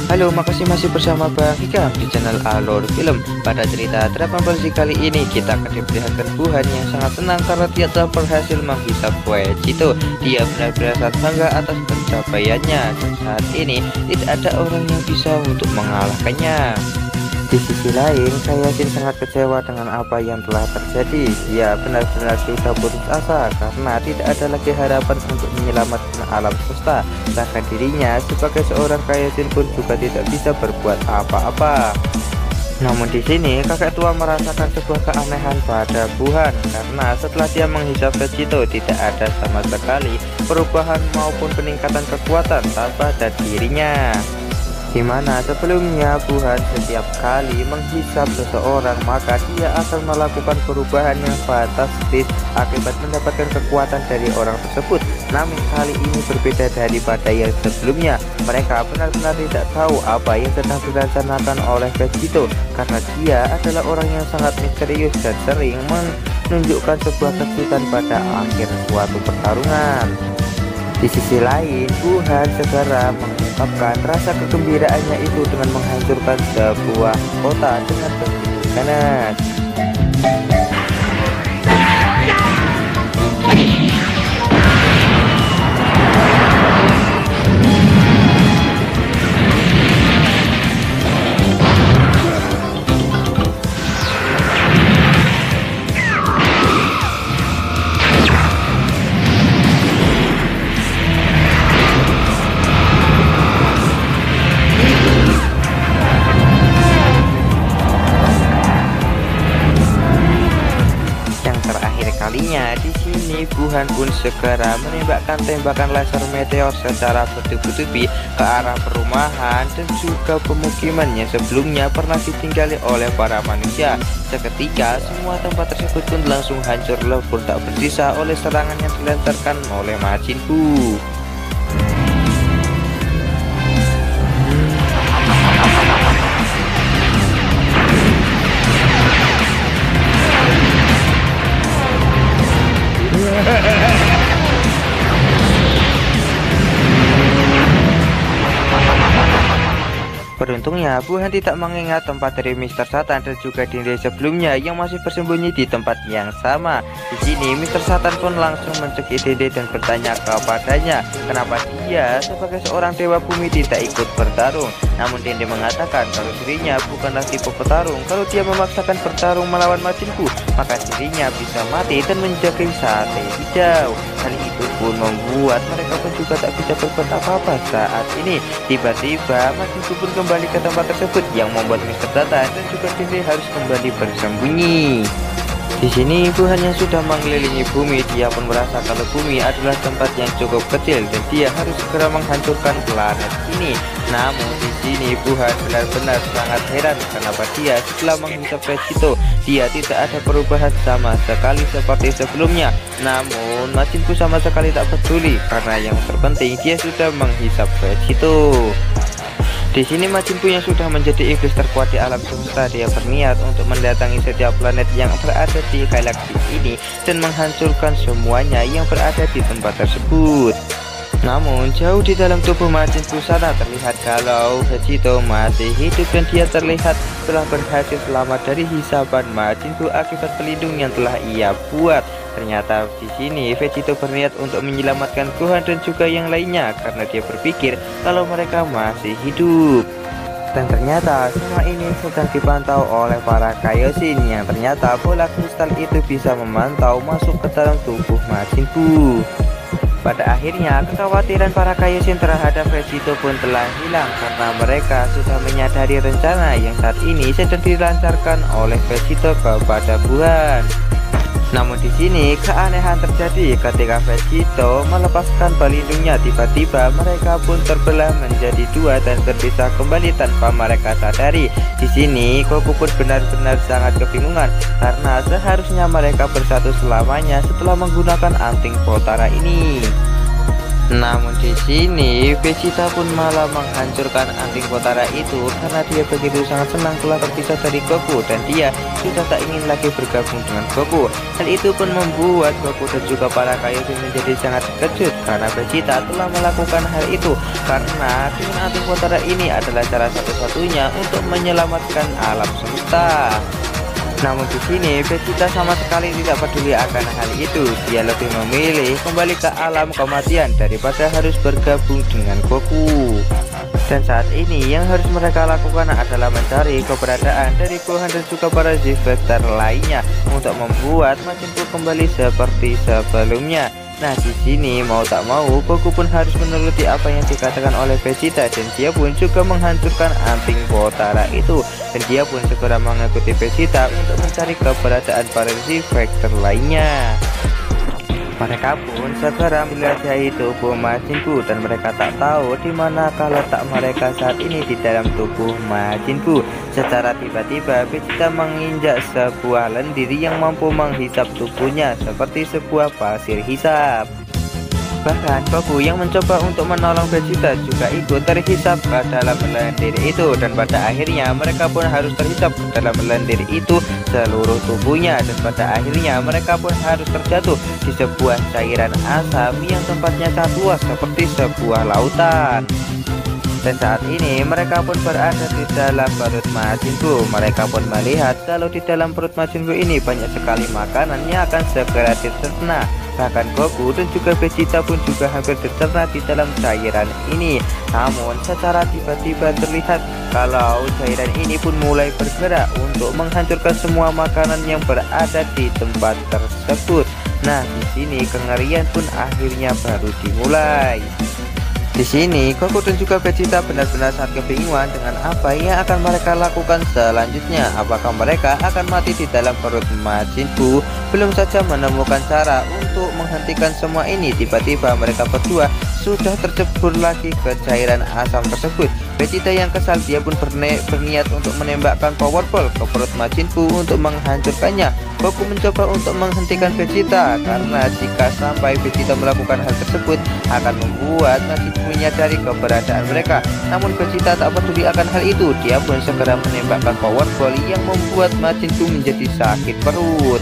Halo, makasih masih bersama Bang Hikam di channel Alur Film. Pada cerita Dragon Ball Z kali ini kita akan diperlihatkan Buhan yang sangat senang karena dia telah berhasil menghisap Vegito. Dia benar-benar sangat bangga atas pencapaiannya dan saat ini tidak ada orang yang bisa untuk mengalahkannya. Di sisi lain, Kaioshin sangat kecewa dengan apa yang telah terjadi. Dia benar-benar sudah putus asa karena tidak ada lagi harapan untuk menyelamatkan alam semesta. Bahkan dirinya sebagai seorang Kaioshin pun juga tidak bisa berbuat apa-apa. Namun di sini kakek tua merasakan sebuah keanehan pada Buhan karena setelah dia menghisap Vegito tidak ada sama sekali perubahan maupun peningkatan kekuatan pada dirinya. Dimana sebelumnya Buhan setiap kali menghisap seseorang maka dia akan melakukan perubahan yang fantastis akibat mendapatkan kekuatan dari orang tersebut. Namun kali ini berbeda daripada yang sebelumnya. Mereka benar-benar tidak tahu apa yang sedang direncanakan oleh Vegito karena dia adalah orang yang sangat misterius dan sering menunjukkan sebuah kejutan pada akhir suatu pertarungan. Di sisi lain, Buhan segera mengungkapkan rasa kegembiraannya itu dengan menghancurkan sebuah kota dengan begitu ganas. Kalinya di sini Buhan pun segera menembakkan tembakan laser meteor secara bertubi-tubi ke arah perumahan dan juga pemukiman yang sebelumnya pernah ditinggali oleh para manusia. Seketika semua tempat tersebut pun langsung hancur lebur tak bersisa oleh serangan yang dilancarkan oleh Majin Buu. Beruntungnya Buhan tidak mengingat tempat dari Mr. Satan dan juga diri sebelumnya yang masih bersembunyi di tempat yang sama. Di sini Mr. Satan pun langsung mencekik Dende dan bertanya kepadanya kenapa dia sebagai seorang dewa bumi tidak ikut bertarung. Namun Dende mengatakan kalau dirinya bukanlah tipe petarung. Kalau dia memaksakan bertarung melawan Majin Buu maka dirinya bisa mati dan menjadi sate hijau. Hal itu pun membuat mereka pun juga tak bisa berbuat apa-apa saat ini. Tiba-tiba Majin Buu pun kembali ke tempat tersebut yang membuat Mr. Satan dan juga Dende harus kembali bersembunyi. Di sini Buhan yang sudah mengelilingi bumi, dia pun merasa kalau bumi adalah tempat yang cukup kecil dan dia harus segera menghancurkan planet ini. Namun di sini Buhan benar-benar sangat heran kenapa dia setelah menghisap Vegito dia tidak ada perubahan sama sekali seperti sebelumnya. Namun Majin Buu sama sekali tak peduli karena yang terpenting dia sudah menghisap Vegito. Di sini Majin Buu yang sudah menjadi iblis terkuat di alam semesta, dia berniat untuk mendatangi setiap planet yang berada di galaksi ini dan menghancurkan semuanya yang berada di tempat tersebut. Namun jauh di dalam tubuh Majin Buu sana terlihat kalau Vegito masih hidup dan dia terlihat telah berhasil selamat dari hisapan Majin Buu akibat pelindung yang telah ia buat. Ternyata di sini Vegito berniat untuk menyelamatkan Buhan dan juga yang lainnya karena dia berpikir kalau mereka masih hidup. Dan ternyata semua ini sedang dipantau oleh para Kaioshin yang ternyata bola kristal itu bisa memantau masuk ke dalam tubuh Majin Buu. Pada akhirnya kekhawatiran para Kaioshin terhadap Vegito pun telah hilang karena mereka sudah menyadari rencana yang saat ini sedang dilancarkan oleh Vegito kepada Buhan. Namun di sini keanehan terjadi ketika Vegito melepaskan pelindungnya. Tiba-tiba mereka pun terbelah menjadi dua dan berpisah kembali tanpa mereka sadari. Di sini Goku pun benar-benar sangat kebingungan karena seharusnya mereka bersatu selamanya setelah menggunakan anting Potara ini. Namun di sini Vegeta pun malah menghancurkan anting Potara itu karena dia begitu sangat senang telah terpisah dari Goku dan dia sudah tak ingin lagi bergabung dengan Goku. Hal itu pun membuat Goku dan juga para Kaioshin menjadi sangat terkejut karena Vegeta telah melakukan hal itu, karena dengan anting Potara ini adalah cara satu-satunya untuk menyelamatkan alam semesta. Namun di sini Vegeta sama sekali tidak peduli akan hal itu. Dia lebih memilih kembali ke alam kematian daripada harus bergabung dengan Goku. Dan saat ini yang harus mereka lakukan adalah mencari keberadaan dari Gohan dan juga para Z-Vector lainnya untuk membuat Majin Buu kembali seperti sebelumnya. Nah, di sini mau tak mau Goku pun harus menuruti apa yang dikatakan oleh Vegeta, dan dia pun juga menghancurkan anting Potara itu, dan dia pun segera mengikuti Vegeta untuk mencari keberadaan para Z-Vector lainnya. Mereka pun segera menjelajahi tubuh Majin Buu, dan mereka tak tahu di mana letak mereka saat ini di dalam tubuh Majin Buu. Secara tiba-tiba Vegeta menginjak sebuah lendir yang mampu menghisap tubuhnya seperti sebuah pasir hisap. Bahkan Goku yang mencoba untuk menolong Vegeta juga ikut terhisap ke dalam lendir itu, dan pada akhirnya mereka pun harus terhisap ke dalam lendir itu seluruh tubuhnya, dan pada akhirnya mereka pun harus terjatuh di sebuah cairan asam yang tempatnya sangat luas seperti sebuah lautan. Dan saat ini mereka pun berada di dalam perut Majin Buu. Mereka pun melihat kalau di dalam perut Majin Buu ini banyak sekali makanan yang akan segera dicerna. Bahkan Goku dan juga Vegeta pun juga hampir dicerna di dalam cairan ini. Namun secara tiba-tiba terlihat kalau cairan ini pun mulai bergerak untuk menghancurkan semua makanan yang berada di tempat tersebut. Nah, di sini kengerian pun akhirnya baru dimulai. Di sini Goku dan juga Vegeta benar-benar sangat kebingungan dengan apa yang akan mereka lakukan selanjutnya. Apakah mereka akan mati di dalam perut Majin Buu? Belum saja menemukan cara untuk menghentikan semua ini, tiba-tiba mereka berdua sudah tercebur lagi ke cairan asam tersebut. Vegeta yang kesal, dia pun berniat untuk menembakkan Power Ball ke perut Majin Buu untuk menghancurkannya. Goku mencoba untuk menghentikan Vegeta karena jika sampai Vegeta melakukan hal tersebut akan membuat Majin Buu menyadari keberadaan mereka. Namun Vegeta tak peduli akan hal itu. Dia pun segera menembakkan Power Ball yang membuat Majin Buu menjadi sakit perut.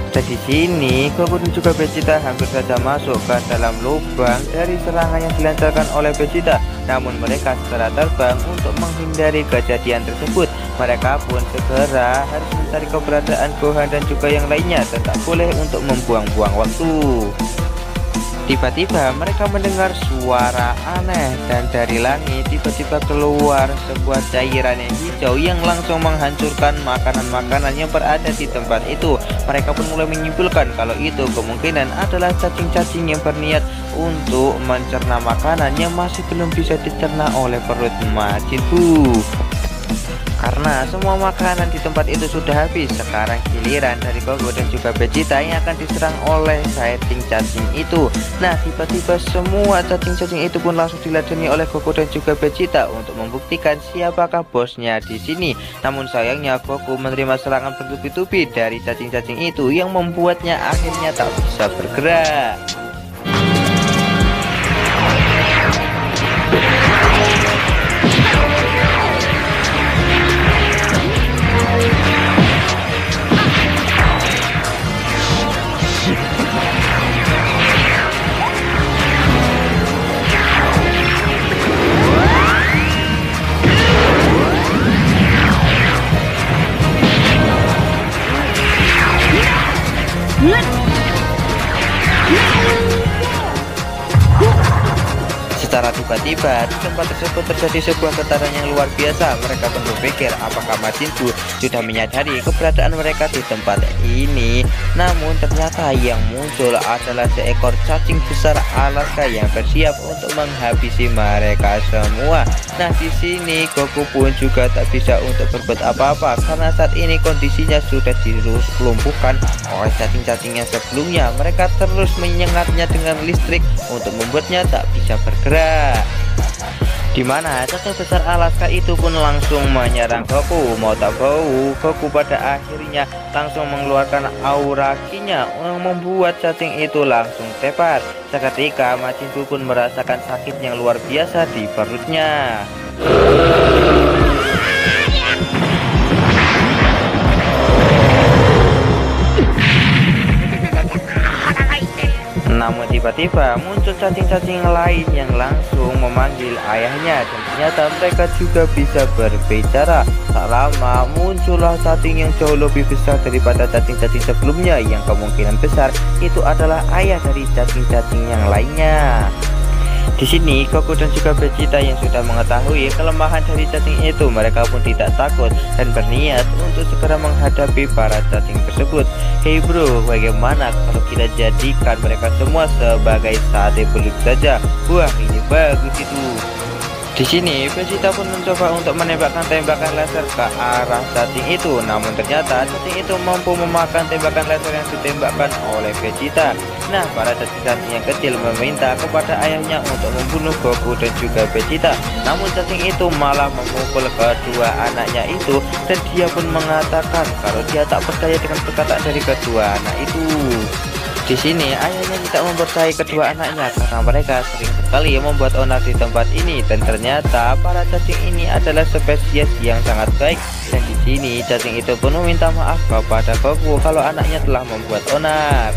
Dan di sini Goku dan juga Vegeta hampir saja masuk ke dalam lubang dari serangan yang dilancarkan oleh Vegeta. Namun mereka secara terbang untuk menghindari kejadian tersebut. Mereka pun segera harus mencari keberadaan Gohan dan juga yang lainnya, dan tak boleh untuk membuang-buang waktu. Tiba-tiba mereka mendengar suara aneh, dan dari langit tiba-tiba keluar sebuah cairan yang hijau yang langsung menghancurkan makanan-makanan yang berada di tempat itu. Mereka pun mulai menyimpulkan kalau itu kemungkinan adalah cacing-cacing yang berniat untuk mencerna makanan yang masih belum bisa dicerna oleh perut Majin Buu. Karena semua makanan di tempat itu sudah habis, sekarang giliran dari Goku dan juga Vegeta yang akan diserang oleh cacing-cacing itu. Nah, tiba-tiba semua cacing-cacing itu pun langsung diladeni oleh Goku dan juga Vegeta untuk membuktikan siapakah bosnya di sini. Namun sayangnya Goku menerima serangan bertubi-tubi dari cacing-cacing itu yang membuatnya akhirnya tak bisa bergerak. Let's tiba-tiba di tempat tersebut terjadi sebuah getaran yang luar biasa. Mereka pun berpikir apakah Majin Buu sudah menyadari keberadaan mereka di tempat ini. Namun ternyata yang muncul adalah seekor cacing besar Alaska yang bersiap untuk menghabisi mereka semua. Nah, di sini Goku pun juga tak bisa untuk berbuat apa-apa karena saat ini kondisinya sudah dilumpuhkan oleh cacing-cacing yang sebelumnya. Mereka terus menyengatnya dengan listrik untuk membuatnya tak bisa bergerak. Dimana cacing besar Alaska itu pun langsung menyerang Goku. Mau tak mau Goku pada akhirnya langsung mengeluarkan aura ki-nya yang membuat cacing itu langsung tepar. Seketika Majin Buu pun merasakan sakit yang luar biasa di perutnya. Namun tiba-tiba muncul cacing-cacing lain yang langsung memanggil ayahnya, dan ternyata mereka juga bisa berbicara. Tak lama muncullah cacing yang jauh lebih besar daripada cacing-cacing sebelumnya, yang kemungkinan besar itu adalah ayah dari cacing-cacing yang lainnya. Di sini Goku dan juga Vegeta yang sudah mengetahui kelemahan dari cacing itu, mereka pun tidak takut dan berniat untuk segera menghadapi para cacing tersebut. Hey bro, bagaimana kalau kita jadikan mereka semua sebagai sate belut saja? Wah, ini bagus itu. Di sini Vegeta pun mencoba untuk menembakkan tembakan laser ke arah cacing itu, namun ternyata cacing itu mampu memakan tembakan laser yang ditembakkan oleh Vegeta. Nah, para cacing-cacing yang kecil meminta kepada ayahnya untuk membunuh Goku dan juga Vegeta, namun cacing itu malah memukul kedua anaknya itu, dan dia pun mengatakan kalau dia tak percaya dengan perkataan dari kedua anak itu. Di sini ayahnya tidak mempercayai kedua anaknya karena mereka sering sekali membuat onar di tempat ini, dan ternyata para cacing ini adalah spesies yang sangat baik. Dan di sini cacing itu pun meminta maaf kepada Goku kalau anaknya telah membuat onar.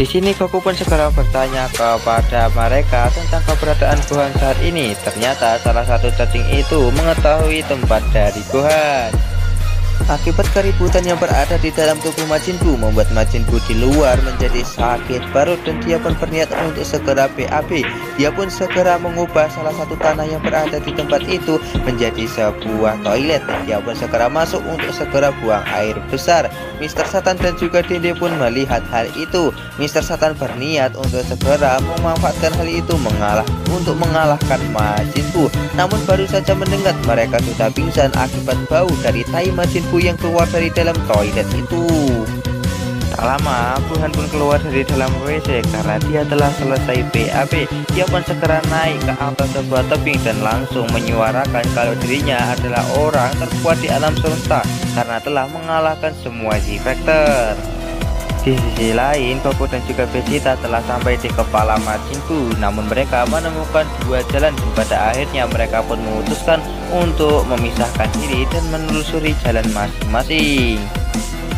Di sini Goku pun segera bertanya kepada mereka tentang keberadaan Gohan saat ini. Ternyata salah satu cacing itu mengetahui tempat dari Gohan. Akibat keributan yang berada di dalam tubuh Majin Buu membuat Majin Buu di luar menjadi sakit perut, dan dia pun berniat untuk segera BAB. Dia pun segera mengubah salah satu tanah yang berada di tempat itu menjadi sebuah toilet, dan dia pun segera masuk untuk segera buang air besar. Mr. Satan dan juga Dende pun melihat hal itu. Mr. Satan berniat untuk segera memanfaatkan hal itu untuk mengalahkan Majin Buu. Namun baru saja mendengar mereka sudah pingsan akibat bau dari tai Majin Buu yang keluar dari dalam toilet itu. Tak lama Gohan pun keluar dari dalam WC karena dia telah selesai BAB. Dia pun segera naik ke atas sebuah tebing dan langsung menyuarakan kalau dirinya adalah orang terkuat di alam semesta karena telah mengalahkan semua Z-Factor. Di sisi lain, Goku dan juga Vegeta telah sampai di kepala Majin Buu, namun mereka menemukan dua jalan, dan pada akhirnya mereka pun memutuskan untuk memisahkan diri dan menelusuri jalan masing-masing.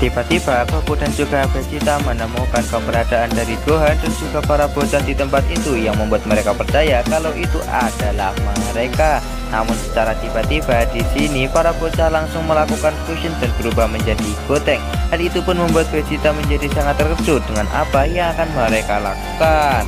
Tiba-tiba Goku dan juga Vegeta menemukan keberadaan dari Gohan dan juga para bocah di tempat itu, yang membuat mereka percaya kalau itu adalah mereka. Namun secara tiba-tiba di sini para bocah langsung melakukan fusion dan berubah menjadi Gotenk. Hal itu pun membuat Vegeta menjadi sangat terkejut dengan apa yang akan mereka lakukan.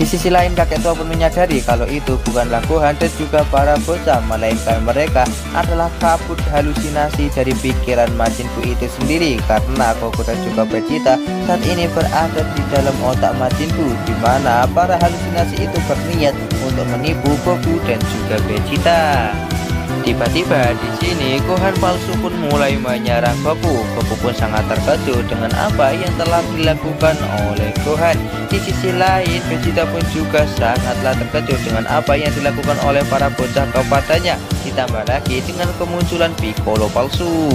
Di sisi lain kakek tua pun menyadari kalau itu bukanlah Gohan dan juga para bocah, melainkan mereka adalah kabut halusinasi dari pikiran Majin Buu itu sendiri, karena Goku dan juga Vegeta saat ini berada di dalam otak Majin Buu, di mana para halusinasi itu berniat untuk menipu Goku dan juga Vegeta. Tiba-tiba di sini Gohan palsu pun mulai menyerang Goku. Goku pun sangat terkejut dengan apa yang telah dilakukan oleh Gohan. Di sisi lain Vegeta pun juga sangatlah terkejut dengan apa yang dilakukan oleh para bocah kepadanya. Ditambah lagi dengan kemunculan Piccolo palsu.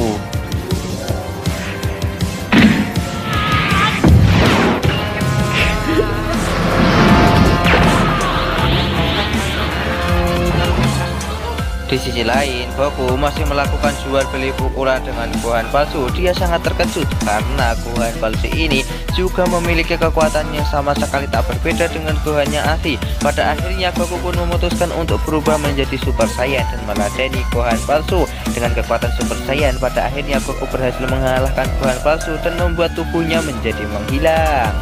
Di sisi lain, Goku masih melakukan jual beli pukulan dengan Gohan palsu. Dia sangat terkejut karena Gohan palsu ini juga memiliki kekuatan yang sama sekali tak berbeda dengan Gohan yang asli. Pada akhirnya Goku pun memutuskan untuk berubah menjadi Super Saiyan dan meladeni Gohan palsu. Dengan kekuatan Super Saiyan, pada akhirnya Goku berhasil mengalahkan Gohan palsu dan membuat tubuhnya menjadi menghilang.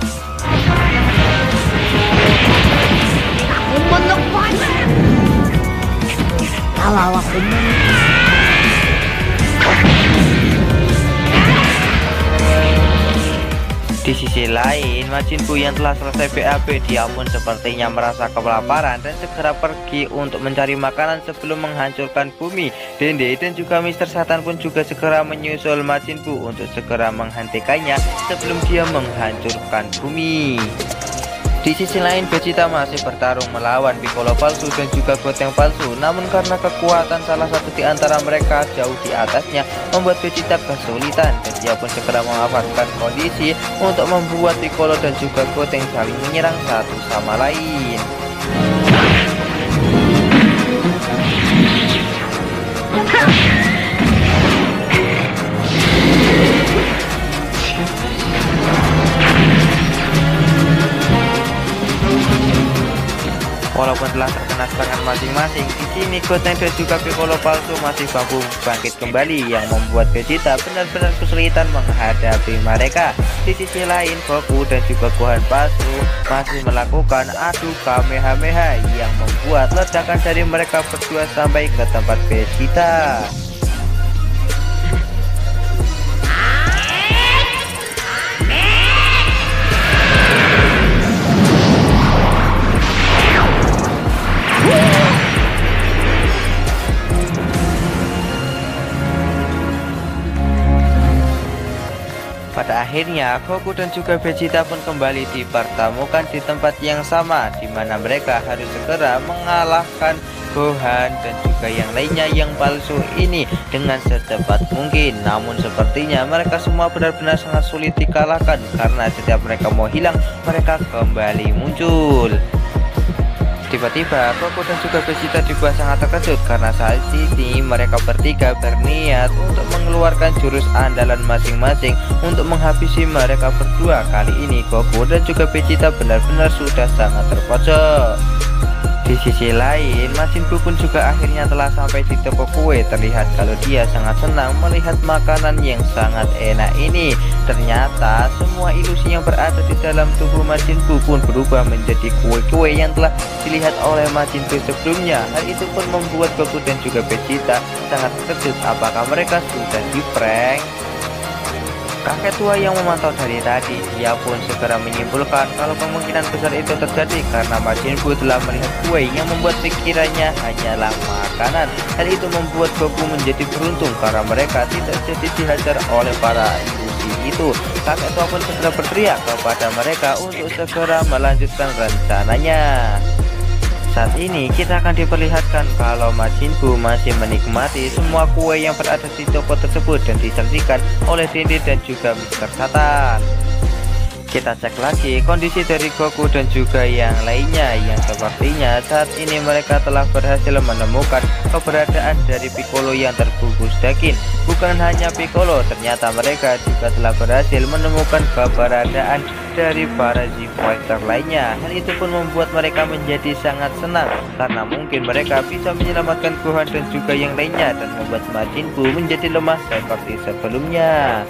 Kalawak bener. Di sisi lain, Majin Buu yang telah selesai BAB, dia pun sepertinya merasa kelaparan dan segera pergi untuk mencari makanan sebelum menghancurkan bumi. Dende dan juga Mister Satan pun juga segera menyusul Majin Buu untuk segera menghentikannya sebelum dia menghancurkan bumi. Di sisi lain, Vegeta masih bertarung melawan Piccolo palsu dan juga Goten palsu. Namun karena kekuatan salah satu di antara mereka jauh di atasnya, membuat Vegeta kesulitan dan dia pun segera memanfaatkan kondisi untuk membuat Piccolo dan juga Goten saling menyerang satu sama lain. Walaupun telah terkena serangan masing-masing, di sini Goten dan juga Piccolo palsu masih mampu bangkit kembali yang membuat Vegeta benar-benar kesulitan menghadapi mereka. Di sisi lain, Goku dan juga Gohan palsu masih melakukan adu Kamehameha yang membuat ledakan dari mereka berdua sampai ke tempat Vegeta. Pada akhirnya, Goku dan juga Vegeta pun kembali dipertemukan di tempat yang sama, di mana mereka harus segera mengalahkan Gohan dan juga yang lainnya yang palsu ini dengan secepat mungkin. Namun sepertinya mereka semua benar-benar sangat sulit dikalahkan karena setiap mereka mau hilang, mereka kembali muncul. Tiba-tiba Goku dan juga Vegeta dibuat sangat terkejut karena saat ini mereka bertiga berniat untuk mengeluarkan jurus andalan masing-masing untuk menghabisi mereka berdua. Kali ini Goku dan juga Vegeta benar-benar sudah sangat terpojok. Di sisi lain, Majin Buu pun juga akhirnya telah sampai di toko kue. Terlihat kalau dia sangat senang melihat makanan yang sangat enak ini. Ternyata semua ilusi yang berada di dalam tubuh Majin Buu pun berubah menjadi kue-kue yang telah dilihat oleh Majin Buu sebelumnya. Hal itu pun membuat Goku dan juga Vegeta sangat terkejut apakah mereka sudah di-prank. Kakek tua yang memantau dari tadi, dia pun segera menyimpulkan kalau kemungkinan besar itu terjadi karena Majin Buu telah melihat kue yang membuat pikirannya hanyalah makanan. Hal itu membuat Goku menjadi beruntung karena mereka tidak jadi dihajar oleh para ilusi itu. Kakek tua pun segera berteriak kepada mereka untuk segera melanjutkan rencananya. Saat ini kita akan diperlihatkan kalau Majin Buu masih menikmati semua kue yang berada di toko tersebut dan disaksikan oleh Dende dan juga Mister Satan. Kita cek lagi kondisi dari Goku dan juga yang lainnya yang sepertinya saat ini mereka telah berhasil menemukan keberadaan dari Piccolo yang terbungkus daging. Bukan hanya Piccolo, ternyata mereka juga telah berhasil menemukan keberadaan dari para Z-Fighter lainnya. Hal itu pun membuat mereka menjadi sangat senang karena mungkin mereka bisa menyelamatkan Gohan dan juga yang lainnya dan membuat Majin Buu menjadi lemah seperti sebelumnya.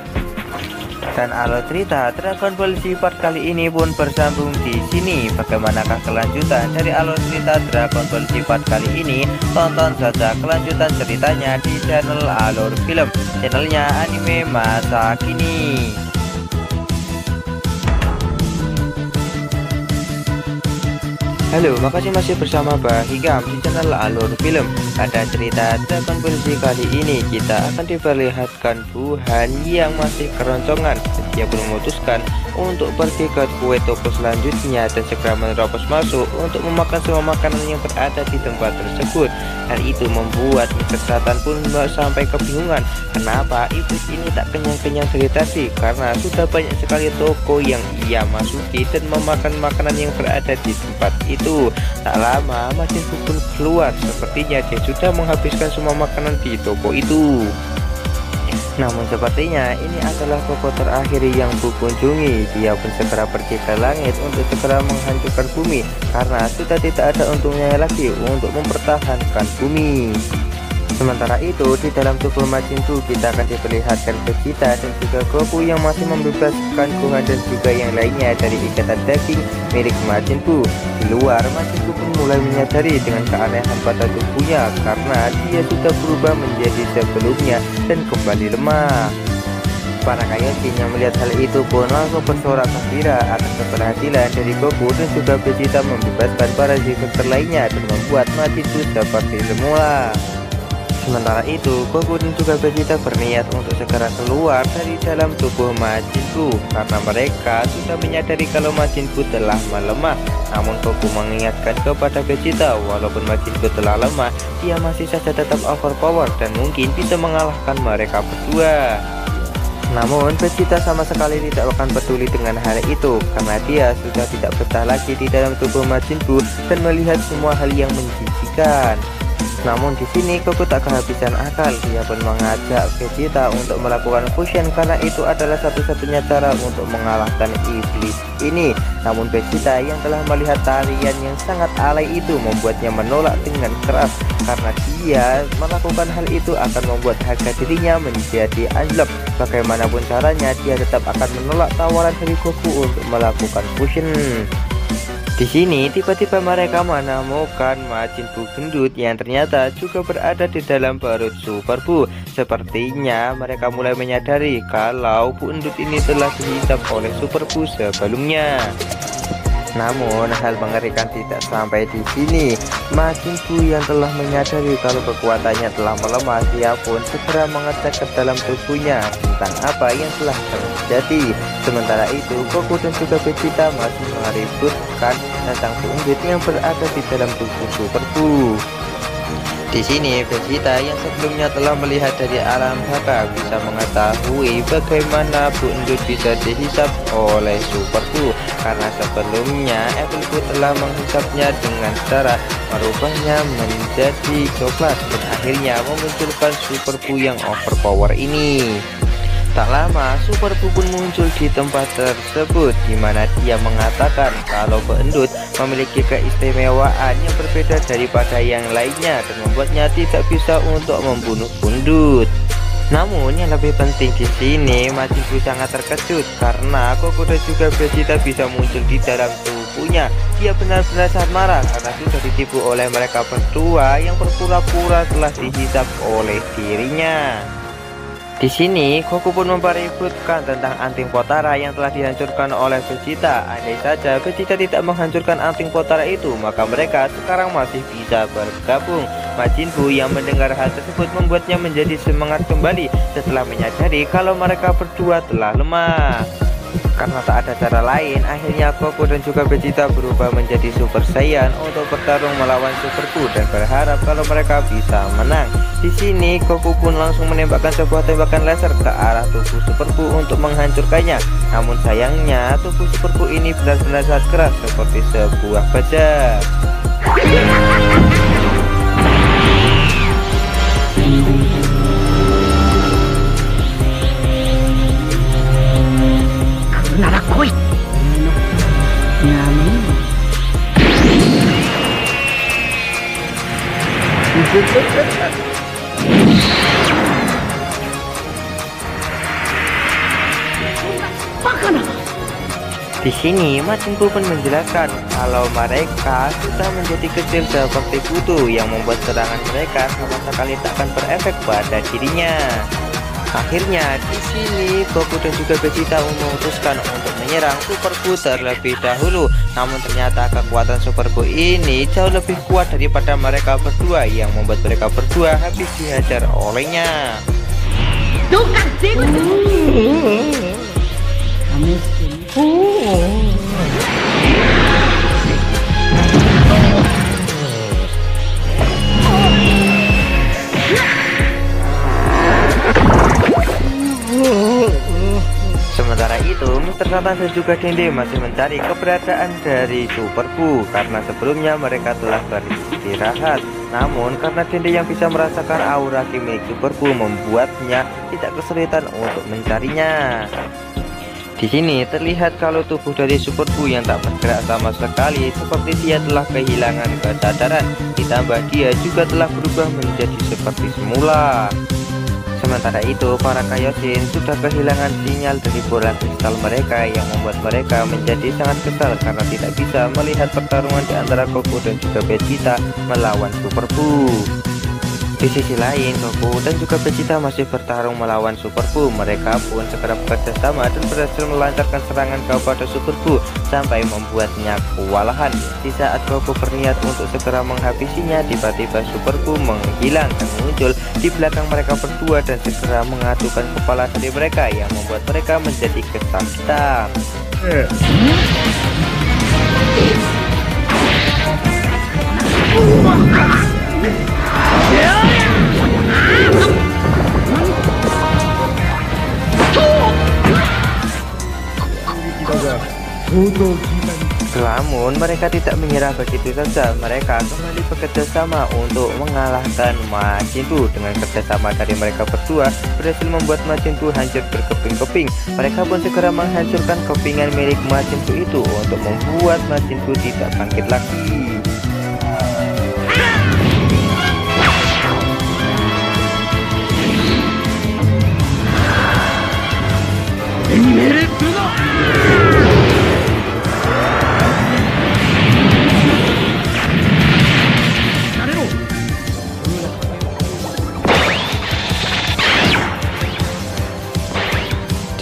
Dan alur cerita Dragon Ball Z part kali ini pun bersambung di sini. Bagaimanakah kelanjutan dari alur cerita Dragon Ball Z part kali ini? Tonton saja kelanjutan ceritanya di channel Alur Film, channelnya anime masa kini. Halo, makasih masih bersama Bahigam di channel Alur Film. Pada cerita Dragon Ball Z kali ini kita akan diperlihatkan Gohan yang masih keroncongan. Dia pun memutuskan untuk pergi ke kue toko selanjutnya dan segera menerobos masuk untuk memakan semua makanan yang berada di tempat tersebut. Hal itu membuat Mister Satan pun sampai kebingungan kenapa iblis ini tak kenyang-kenyang dari tadi, karena sudah banyak sekali toko yang ia masuki dan memakan makanan yang berada di tempat itu. Tak lama Majin Buu pun keluar, sepertinya dia sudah menghabiskan semua makanan di toko itu. Namun sepertinya ini adalah toko terakhir yang Buu kunjungi. Dia pun segera pergi ke langit untuk segera menghancurkan bumi karena sudah tidak ada untungnya lagi untuk mempertahankan bumi. Sementara itu, di dalam tubuh Majin Buu kita akan diperlihatkan Vegeta dan juga Goku yang masih membebaskan Gohan dan juga yang lainnya dari ikatan daging milik Majin Buu. Di luar, Majin Buu pun mulai menyadari dengan keanehan pada tubuhnya karena dia sudah berubah menjadi sebelumnya dan kembali lemah. Para Kaioken yang melihat hal itu pun langsung bersorak gembira atas keberhasilan dari Goku dan juga Vegeta membebaskan para Zyuger lainnya dan membuat Majin Buu seperti semula. Sementara itu, Goku dan juga Vegeta berniat untuk segera keluar dari dalam tubuh Majin Buu karena mereka sudah menyadari kalau Majin Buu telah melemah. Namun Goku mengingatkan kepada Vegeta, walaupun Majin Buu telah lemah, dia masih saja tetap overpower dan mungkin bisa mengalahkan mereka berdua. Namun Vegeta sama sekali tidak akan peduli dengan hal itu karena dia sudah tidak betah lagi di dalam tubuh Majin Buu dan melihat semua hal yang menjijikan. Namun di sini Goku tak kehabisan akal, dia pun mengajak Vegeta untuk melakukan fusion karena itu adalah satu-satunya cara untuk mengalahkan iblis ini. Namun Vegeta yang telah melihat tarian yang sangat alay itu membuatnya menolak dengan keras karena dia melakukan hal itu akan membuat harga dirinya menjadi anjlok. Bagaimanapun caranya dia tetap akan menolak tawaran dari Goku untuk melakukan fusion. Di sini tiba-tiba mereka menemukan Majin Buu gendut yang ternyata juga berada di dalam perut Super Buu. Sepertinya mereka mulai menyadari kalau Buu gendut ini telah dihisap oleh Super Buu sebelumnya. Namun hal mengerikan tidak sampai di sini. Majin Buu yang telah menyadari kalau kekuatannya telah melemah, dia pun segera mengecek ke dalam tubuhnya tentang apa yang telah terjadi. Sementara itu, Goku dan juga Vegeta masih meributkan tentang Buu gendut yang berada di dalam tubuh Super Buu. Di sini Vegeta yang sebelumnya telah melihat dari alam baka bisa mengetahui bagaimana Buu gendut bisa dihisap oleh Super Buu karena sebelumnya Evil Buu telah menghisapnya dengan cara merubahnya menjadi coklat dan akhirnya memunculkan Super Buu yang overpower ini. Tak lama Super Buu pun muncul di tempat tersebut di mana dia mengatakan kalau Buu gendut memiliki keistimewaan yang berbeda daripada yang lainnya dan membuatnya tidak bisa untuk membunuh Bundut. Namun yang lebih penting di sini Majin Buu sangat terkejut karena Goku dan juga Vegeta bisa muncul di dalam tubuhnya. Dia benar-benar sangat marah karena sudah ditipu oleh mereka berdua yang berpura-pura telah dihisap oleh dirinya. Di sini Goku pun mempeributkan tentang anting Potara yang telah dihancurkan oleh Vegeta. Andai saja Vegeta tidak menghancurkan anting Potara itu, maka mereka sekarang masih bisa bergabung. Majin Buu yang mendengar hal tersebut membuatnya menjadi semangat kembali setelah menyadari kalau mereka berdua telah lemah. Karena tak ada cara lain, akhirnya Goku dan juga Vegeta berubah menjadi Super Saiyan untuk bertarung melawan Super Buu dan berharap kalau mereka bisa menang. Di sini Goku pun langsung menembakkan sebuah tembakan laser ke arah tubuh Super Buu untuk menghancurkannya. Namun sayangnya tubuh Super Buu ini benar-benar sangat keras seperti sebuah baja. Di sini Majin Buu pun menjelaskan kalau mereka sudah menjadi kecil seperti kutu yang membuat serangan mereka sama sekali tak akan berefek pada dirinya. Akhirnya di sini Goku dan juga Vegeta memutuskan untuk menyerang Super Buu terlebih dahulu. Namun ternyata kekuatan Super Buu ini jauh lebih kuat daripada mereka berdua yang membuat mereka berdua habis dihajar olehnya. Sementara itu, Mr. Satan dan juga Dende masih mencari keberadaan dari Super Buu karena sebelumnya mereka telah beristirahat. Namun karena Dende yang bisa merasakan aura kimia Super Buu membuatnya tidak kesulitan untuk mencarinya. Di sini terlihat kalau tubuh dari Super Buu yang tak bergerak sama sekali, seperti dia telah kehilangan kesadaran. Ditambah dia juga telah berubah menjadi seperti semula. Sementara itu, para Kaioshin sudah kehilangan sinyal dari bola kristal mereka yang membuat mereka menjadi sangat kesal karena tidak bisa melihat pertarungan di antara Goku dan juga Vegeta melawan Super Buu. Di sisi lain, Goku dan juga Vegeta masih bertarung melawan Super Buu. Mereka pun segera bekerja sama dan berhasil melancarkan serangan kepada Super Buu sampai membuatnya kewalahan. Di saat Goku berniat untuk segera menghabisinya, tiba-tiba Super Buu menghilang dan muncul di belakang mereka berdua dan segera mengadukan kepala dari mereka yang membuat mereka menjadi kesakitan. Namun mereka tidak menyerah begitu saja. Mereka kembali bekerja sama untuk mengalahkan Majin Buu. Dengan kerjasama dari mereka berdua berhasil membuat Majin Buu hancur berkeping-keping. Mereka pun segera menghancurkan kepingan milik Majin Buu itu untuk membuat Majin Buu tidak bangkit lagi.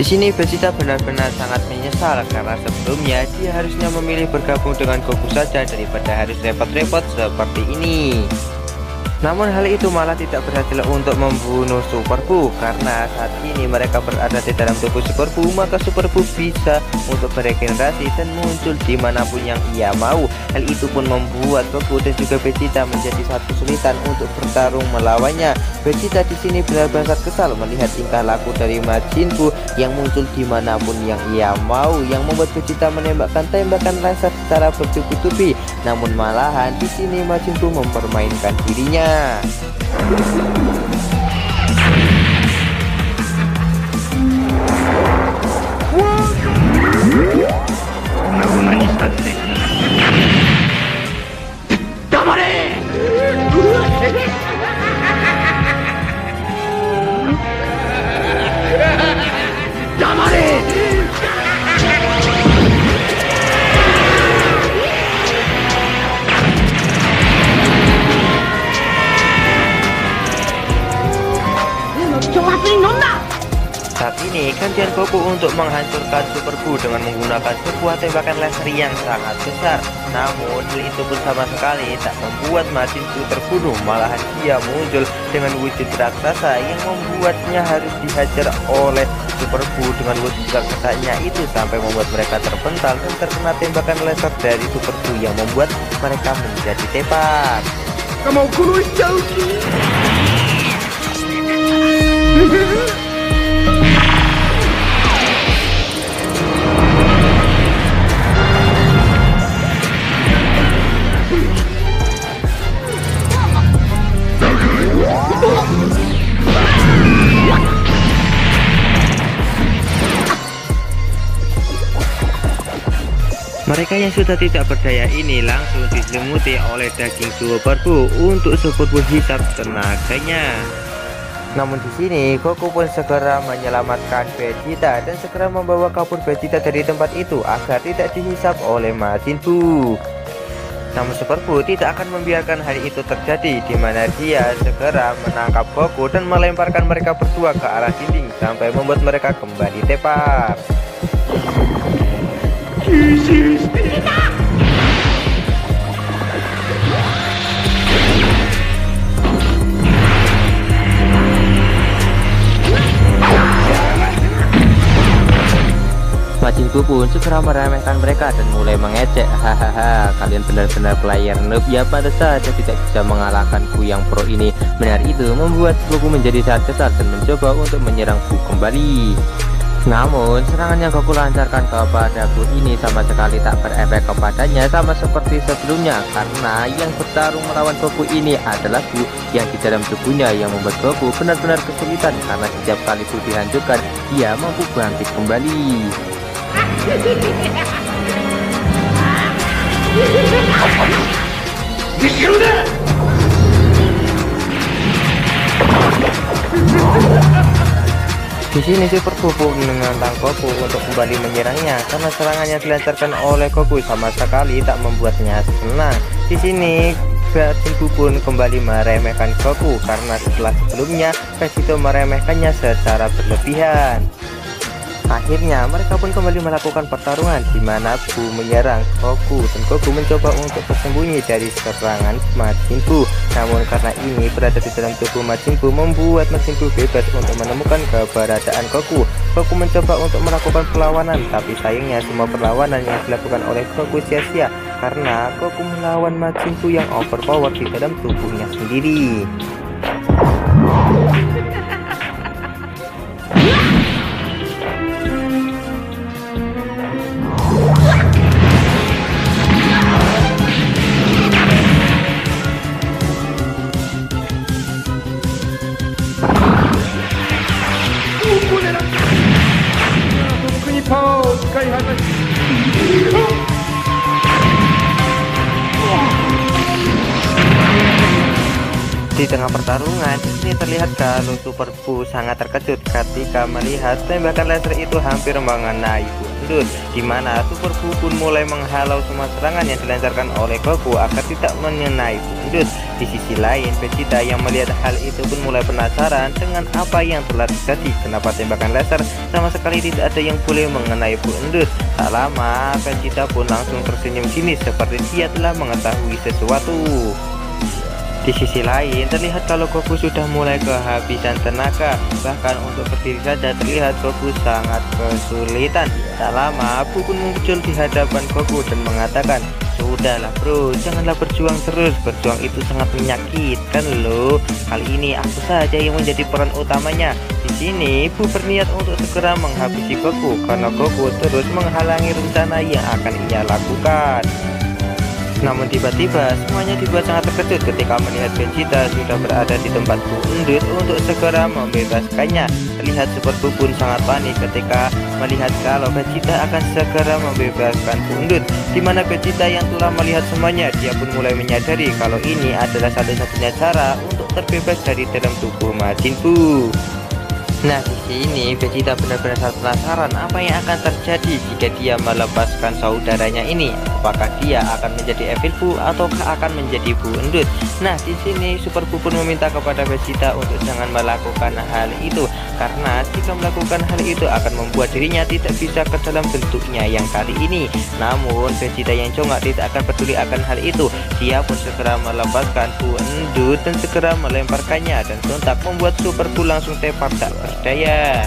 Di sini Vegeta benar-benar sangat menyesal karena sebelumnya dia harusnya memilih bergabung dengan Goku saja daripada harus repot-repot seperti ini. Namun hal itu malah tidak berhasil untuk membunuh Super Buu karena saat ini mereka berada di dalam tubuh Super Buu, maka Super Buu bisa untuk beregenerasi dan muncul dimanapun yang ia mau. Hal itu pun membuat Goku dan juga Vegeta menjadi satu kesulitan untuk bertarung melawannya. Vegeta di sini benar-benar kesal melihat tingkah laku dari Majin Buu yang muncul dimanapun yang ia mau, yang membuat Vegeta menembakkan tembakan laser secara bertubi-tubi. Namun malahan di sini Majin Buu mempermainkan dirinya. Saat ini gantian Goku untuk menghancurkan Super Buu dengan menggunakan sebuah tembakan laser yang sangat besar. Namun hal itu pun sama sekali tak membuat Majin Buu terbunuh, malahan dia muncul dengan wujud raksasa yang membuatnya harus dihajar oleh Super Buu dengan wujud raksasanya itu sampai membuat mereka terpental dan terkena tembakan laser dari Super Buu yang membuat mereka menjadi tepat. Kamu kuno jauh. Mereka yang sudah tidak berdaya ini langsung diselimuti oleh daging Super Buu untuk Super Buu hisap tenaganya. Namun di sini Goku pun segera menyelamatkan Vegeta dan segera membawa kabur Vegeta dari tempat itu agar tidak dihisap oleh Majin Buu. Namun Super Buu tidak akan membiarkan hal itu terjadi, di mana dia segera menangkap Goku dan melemparkan mereka berdua ke arah dinding sampai membuat mereka kembali tepat. Majin Buu pun segera meremehkan mereka dan mulai mengejek. Hahaha, kalian benar-benar player noob ya, pantas saja tidak bisa mengalahkan Buu yang pro ini. Benar itu membuat Goku menjadi sangat kesal dan mencoba untuk menyerang Buu kembali. Namun serangan yang Goku lancarkan kepada Buu ini sama sekali tak berefek kepadanya sama seperti sebelumnya, karena yang bertarung melawan Goku ini adalah Buu yang di dalam tubuhnya yang membuat Goku benar-benar kesulitan karena setiap kali Buu dihancurkan dia mampu bangkit kembali. Di sini Super Goku menantang Goku untuk kembali menyerangnya karena serangannya dilancarkan oleh Goku sama sekali tak membuatnya senang. Di sini Majin Buu pun kembali meremehkan Goku karena setelah sebelumnya Vegito meremehkannya secara berlebihan. Akhirnya mereka pun kembali melakukan pertarungan di mana Buu menyerang Goku dan Goku mencoba untuk bersembunyi dari serangan Majin Buu. Namun karena ini berada di dalam tubuh Majin Buu membuat Majin Buu bebas untuk menemukan keberadaan Goku. Goku mencoba untuk melakukan perlawanan, tapi sayangnya semua perlawanan yang dilakukan oleh Goku sia-sia karena Goku melawan Majin Buu yang overpower di dalam tubuhnya sendiri. Di tengah pertarungan, ini terlihat kalau Super Buu sangat terkejut ketika melihat tembakan laser itu hampir mengenai Bundut, di mana Super Buu pun mulai menghalau semua serangan yang dilancarkan oleh Goku agar tidak mengenai Bundut. Di sisi lain, Vegeta yang melihat hal itu pun mulai penasaran dengan apa yang telah terjadi. Kenapa tembakan laser sama sekali tidak ada yang boleh mengenai Bundut? Tak lama, Vegeta pun langsung tersenyum sinis seperti dia telah mengetahui sesuatu. Di sisi lain, terlihat kalau Goku sudah mulai kehabisan tenaga. Bahkan untuk berdiri saja terlihat Goku sangat kesulitan. Tak lama, Buu pun muncul di hadapan Goku dan mengatakan, "Sudahlah bro, janganlah berjuang terus. Berjuang itu sangat menyakitkan loh. Kali ini aku saja yang menjadi peran utamanya." Di sini, Buu berniat untuk segera menghabisi Goku karena Goku terus menghalangi rencana yang akan ia lakukan. Namun tiba-tiba semuanya dibuat sangat terkejut ketika melihat Vegeta sudah berada di tempat Bundut untuk segera membebaskannya. Terlihat Super Buu pun sangat panik ketika melihat kalau Vegeta akan segera membebaskan Bundut. Di mana Vegeta yang telah melihat semuanya, dia pun mulai menyadari kalau ini adalah satu-satunya cara untuk terbebas dari dalam tubuh Majin Buu. Nah, di sini Vegeta benar-benar sangat penasaran apa yang akan terjadi jika dia melepaskan saudaranya ini. Apakah dia akan menjadi Evil Buu ataukah akan menjadi Bundut? Nah, di sini Super Buu pun meminta kepada Vegeta untuk jangan melakukan hal itu karena jika melakukan hal itu akan membuat dirinya tidak bisa ke dalam bentuknya yang kali ini. Namun Vegeta yang congak tidak akan peduli akan hal itu. Dia pun segera melepaskan Bundut dan segera melemparkannya dan sontak membuat Super Buu langsung tepar tak berdaya.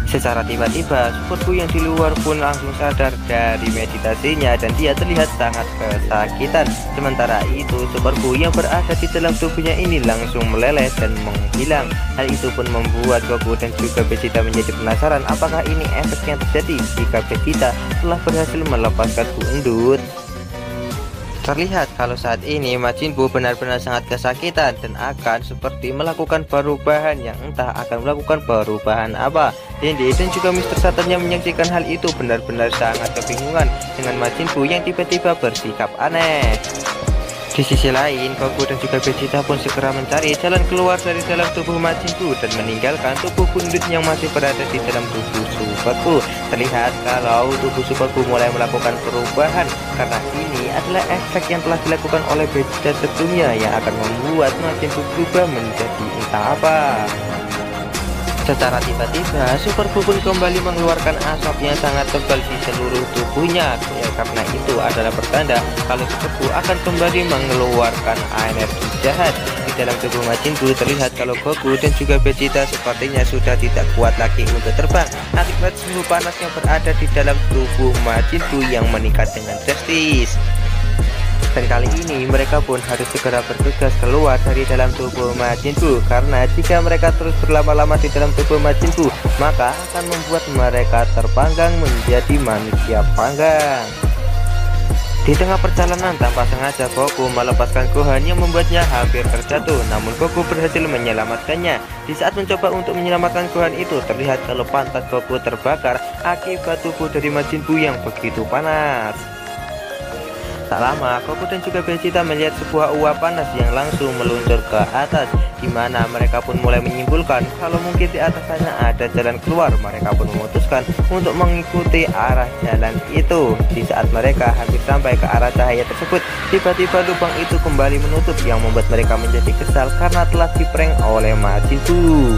Secara tiba-tiba Super Buu yang di luar pun langsung sadar dari meditasinya dan dia terlihat sangat kesakitan. Sementara itu Super Buu yang berada di dalam tubuhnya ini langsung meleleh dan menghilang. Hal itu pun membuat Goku dan juga Vegeta menjadi penasaran apakah ini efek yang terjadi jika Vegeta telah berhasil melepaskan Bundut. Terlihat kalau saat ini Majin Buu benar-benar sangat kesakitan dan akan seperti melakukan perubahan yang entah akan melakukan perubahan apa. Dende dan juga Mr. Satan yang menyaksikan hal itu benar-benar sangat kebingungan dengan Majin Buu yang tiba-tiba bersikap aneh. Di sisi lain, Goku dan juga Vegeta pun segera mencari jalan keluar dari dalam tubuh Majin Buu dan meninggalkan tubuh Bundut yang masih berada di dalam tubuh Super Buu. Terlihat kalau tubuh Super Buu mulai melakukan perubahan karena ini adalah efek yang telah dilakukan oleh Vegeta sebelumnya yang akan membuat Majin Buu berubah menjadi entah apa. Secara tiba-tiba Super Buu pun kembali mengeluarkan asap yang sangat tebal di seluruh tubuhnya. Karena itu adalah pertanda kalau Super Buu akan kembali mengeluarkan energi jahat. Di dalam tubuh Majin Buu terlihat kalau Goku dan juga Vegeta sepertinya sudah tidak kuat lagi untuk terbang akibat suhu panas yang berada di dalam tubuh Majin Buu yang meningkat dengan drastis. Dan kali ini mereka pun harus segera bergegas keluar dari dalam tubuh Majin Buu karena jika mereka terus berlama-lama di dalam tubuh Majin Buu maka akan membuat mereka terpanggang menjadi manusia panggang. Di tengah perjalanan tanpa sengaja Goku melepaskan Gohan yang membuatnya hampir terjatuh, namun Goku berhasil menyelamatkannya. Di saat mencoba untuk menyelamatkan Gohan itu, terlihat kalau pantat Goku terbakar akibat tubuh dari Majin Buu yang begitu panas. Tak lama, Goku dan juga Vegeta melihat sebuah uap panas yang langsung meluncur ke atas, di mana mereka pun mulai menyimpulkan kalau mungkin di atas sana ada jalan keluar. Mereka pun memutuskan untuk mengikuti arah jalan itu. Di saat mereka hampir sampai ke arah cahaya tersebut, tiba-tiba lubang itu kembali menutup yang membuat mereka menjadi kesal karena telah diprank oleh Majin Buu.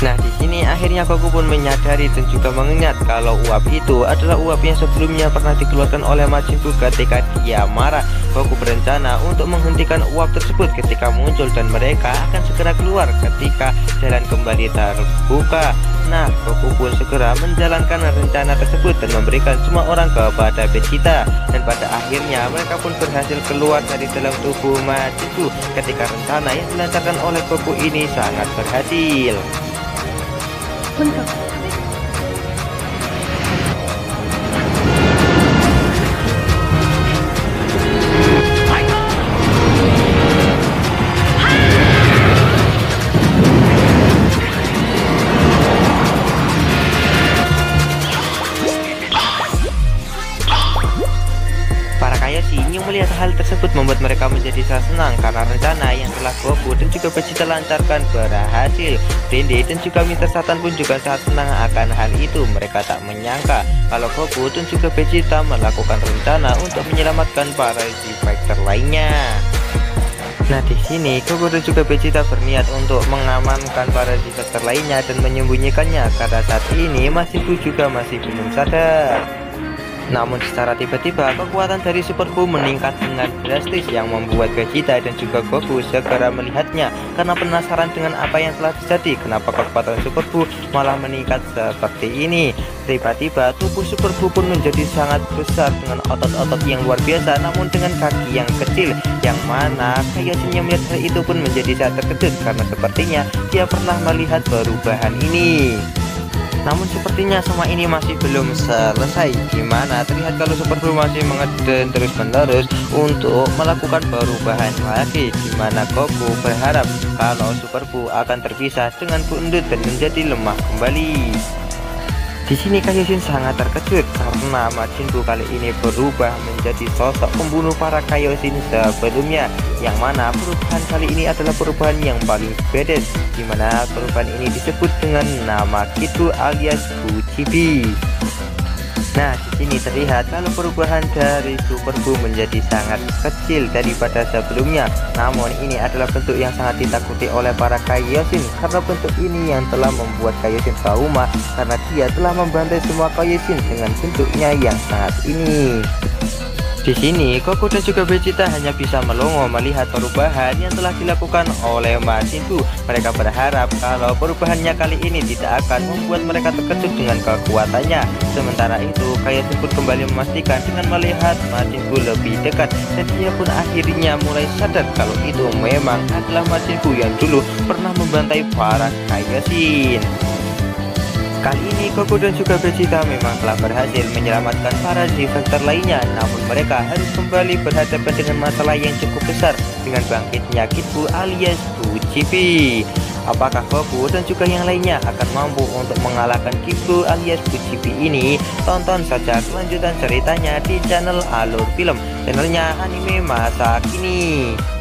Nah, di sini akhirnya Goku pun menyadari dan juga mengingat kalau uap itu adalah uap yang sebelumnya pernah dikeluarkan oleh Majin Buu ketika dia marah. Goku berencana untuk menghentikan uap tersebut ketika muncul dan mereka akan segera keluar ketika jalan kembali terbuka. Nah, Goku pun segera menjalankan rencana tersebut dan memberikan semua orang kepada Vegeta, dan pada akhirnya mereka pun berhasil keluar dari dalam tubuh Majin Buu ketika rencana yang dilancarkan oleh Goku ini sangat berhasil. Para Kaioshin yang melihat hal tersebut membuat mereka menjadi sangat senang karena rencana yang telah Goku dan juga Vegeta lancarkan berhasil. Dende dan juga Mr. Satan pun juga sangat senang akan hal itu. Mereka tak menyangka kalau Goku dan juga Vegeta melakukan rencana untuk menyelamatkan para Z-Fighter lainnya. Nah, di sini Goku dan juga Vegeta berniat untuk mengamankan para Z-Fighter lainnya dan menyembunyikannya karena saat ini Majin Buu juga masih belum sadar. Namun secara tiba-tiba kekuatan dari Super Buu meningkat dengan drastis yang membuat Vegeta dan juga Goku segera melihatnya karena penasaran dengan apa yang telah terjadi. Kenapa kekuatan Super Buu malah meningkat seperti ini? Tiba-tiba tubuh Super Buu pun menjadi sangat besar dengan otot-otot yang luar biasa, namun dengan kaki yang kecil, yang mana Kaioshin yang melihat hal itu pun menjadi sangat terkejut karena sepertinya dia pernah melihat perubahan ini. Namun sepertinya semua ini masih belum selesai, dimana terlihat kalau Super Buu masih mengeden terus-menerus untuk melakukan perubahan lagi, dimana Goku berharap kalau Super Buu akan terpisah dengan Bundut dan menjadi lemah kembali. Di sini Kaioshin sangat terkejut karena Majin Buu kali ini berubah menjadi sosok pembunuh para Kaioshin sebelumnya, yang mana perubahan kali ini adalah perubahan yang paling badass, di mana perubahan ini disebut dengan nama Kid Buu alias Buu Chibi. Nah, di sini terlihat kalau perubahan dari Super Buu menjadi sangat kecil daripada sebelumnya. Namun ini adalah bentuk yang sangat ditakuti oleh para Kaioshin karena bentuk ini yang telah membuat Kaioshin trauma karena dia telah membantai semua Kaioshin dengan bentuknya yang sangat ini. Di sini Goku dan juga Vegeta hanya bisa melongo melihat perubahan yang telah dilakukan oleh Majin Buu. Mereka berharap kalau perubahannya kali ini tidak akan membuat mereka terkejut dengan kekuatannya. Sementara itu Kaioshin pun kembali memastikan dengan melihat Majin Buu lebih dekat, dan dia pun akhirnya mulai sadar kalau itu memang adalah Majin Buu yang dulu pernah membantai para Kaioshin. Kali ini Goku dan juga Vegeta memang telah berhasil menyelamatkan para Z-Fighter lainnya, namun mereka harus kembali berhadapan dengan masalah yang cukup besar dengan bangkitnya Kid Buu alias Buu Chibi. Apakah Goku dan juga yang lainnya akan mampu untuk mengalahkan Kid Buu alias Buu Chibi ini? Tonton saja kelanjutan ceritanya di channel Alur Film, channelnya anime masa kini.